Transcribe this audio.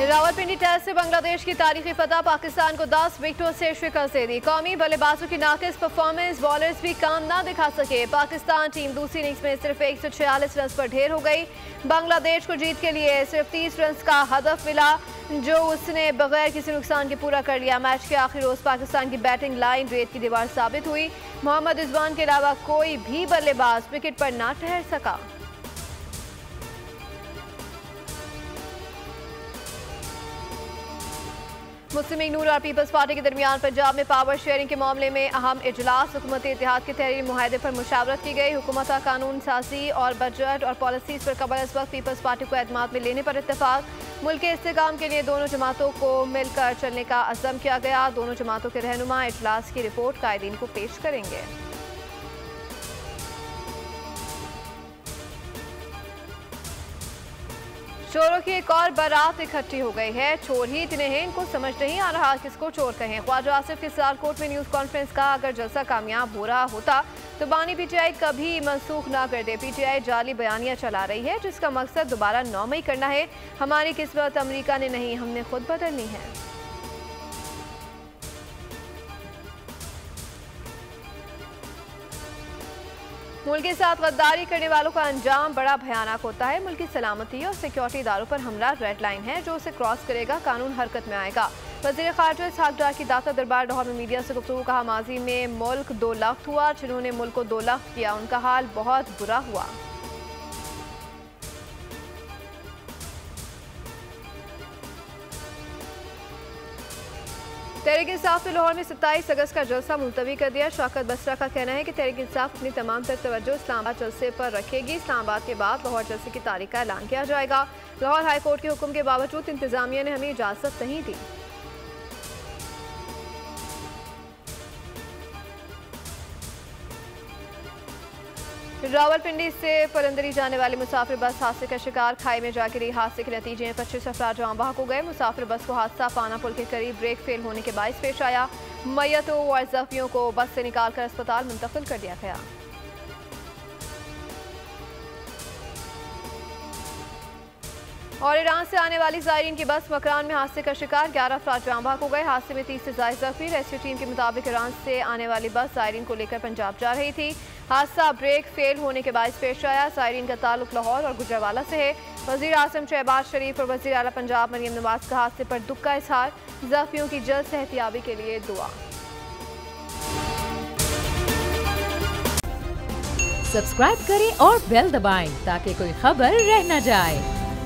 Rawalpindi test से बांग्लादेश की तारीखी फतह, पाकिस्तान को 10 विकेटों से शिकस्त दे दी। कौमी बल्लेबाजों की नाकिस परफॉर्मेंस, बॉलर्स भी काम ना दिखा सके। पाकिस्तान टीम दूसरी इनिंग्स में सिर्फ 146 रन पर ढेर हो गई। बांग्लादेश को जीत के लिए सिर्फ 30 रन का हदफ मिला, जो उसने बगैर किसी नुकसान के पूरा कर लिया। मैच के आखिरी रोज पाकिस्तान की बैटिंग लाइन रेत की दीवार साबित हुई। मोहम्मद रिजवान के अलावा कोई भी बल्लेबाज विकेट पर ना ठहर सका। मुस्लिम लीग नून और पीपल्स पार्टी के दरमियान पंजाब में पावर शेयरिंग के मामले में अहम इजलास, हुकूमती इत्तेहाद के तहरीरी मुआहदे पर मुशावरत की गई। हुकूमत का कानून साजी और बजट और पॉलिसीज पर कबल इस वक्त पीपल्स पार्टी को एतमाद में लेने पर इत्तेफाक। मुल्क के इस्तेहकाम के लिए दोनों जमातों को मिलकर चलने का अज़म किया गया। दोनों जमातों के रहनुमा इजलास की रिपोर्ट कायदीन को पेश करेंगे। चोरों की एक और बारात इकट्ठी हो गई है। चोर ही इतने हैं, इनको समझ नहीं आ रहा किसको चोर कहें। ख्वाजा आसिफ की सियालकोट में न्यूज़ कॉन्फ्रेंस का अगर जलसा कामयाब हो रहा होता तो बानी पीटीआई कभी मनसूख ना कर दे। पीटीआई जाली बयानियां चला रही है जिसका मकसद दोबारा 9 मई करना है। हमारी किस्मत अमेरिका ने नहीं, हमने खुद बदलनी है। मुल्क के साथ गद्दारी करने वालों का अंजाम बड़ा भयानक होता है। मुल्क की सलामती और सिक्योरिटी इदारों पर हमला रेड लाइन है, जो उसे क्रॉस करेगा कानून हरकत में आएगा। वज़ीर ख़ारजा इसहाक़ डार की दाता दरबार लाहौर में मीडिया से गुफ्तगू, कहा माजी में मुल्क 2 लाख हुआ, जिन्होंने मुल्क को 2 लाख किया उनका हाल बहुत बुरा हुआ। तहरीक इंसाफ ने लाहौर में 27 अगस्त का जलसा मुलतवी कर दिया। शौकत बसरा का कहना है कि तहरीक इंसाफ अपनी तमाम तर तवज्जो इस्लामाबाद जलसे पर रखेगी। इस्लामाबाद के बाद लाहौर जलसे की तारीख का ऐलान किया जाएगा। लाहौर हाई कोर्ट के हुक्म के बावजूद इंतजामिया ने हमें इजाजत नहीं दी। रावलपिंडी से पलंदरी जाने वाली मुसाफिर बस हादसे का शिकार, खाई में जा गिरी। हादसे के नतीजे में 25 अफराद जान बहक हो गए। मुसाफिर बस को हादसा पाना पुल के करीब ब्रेक फेल होने के बायस पेश आया। मय्यतों और जख्मियों को बस से निकालकर अस्पताल मुंतकिल कर दिया गया। और ईरान से आने वाली ज़ायरीन की बस मकरान में हादसे का शिकार, 11 अफराद जान बहक हो गए। हादसे में 30 से ज़ायद जख्मी। रेस्क्यू टीम के मुताबिक ईरान से आने वाली बस ज़ायरीन को लेकर पंजाब जा रही थी। हादसा ब्रेक फेल होने के बायस पेश आया। ज़ायरीन का ताल्लुक लाहौर और गुजरावाला से है। वज़ीर आज़म शहबाज शरीफ और वज़ीर आला पंजाब मरियम नवाज का हादसे पर दुख का इजहार, जख्मियों की जल्द सेहतियाबी के लिए दुआ। सब्सक्राइब करें और बेल दबाएं ताकि कोई खबर रह न जाए।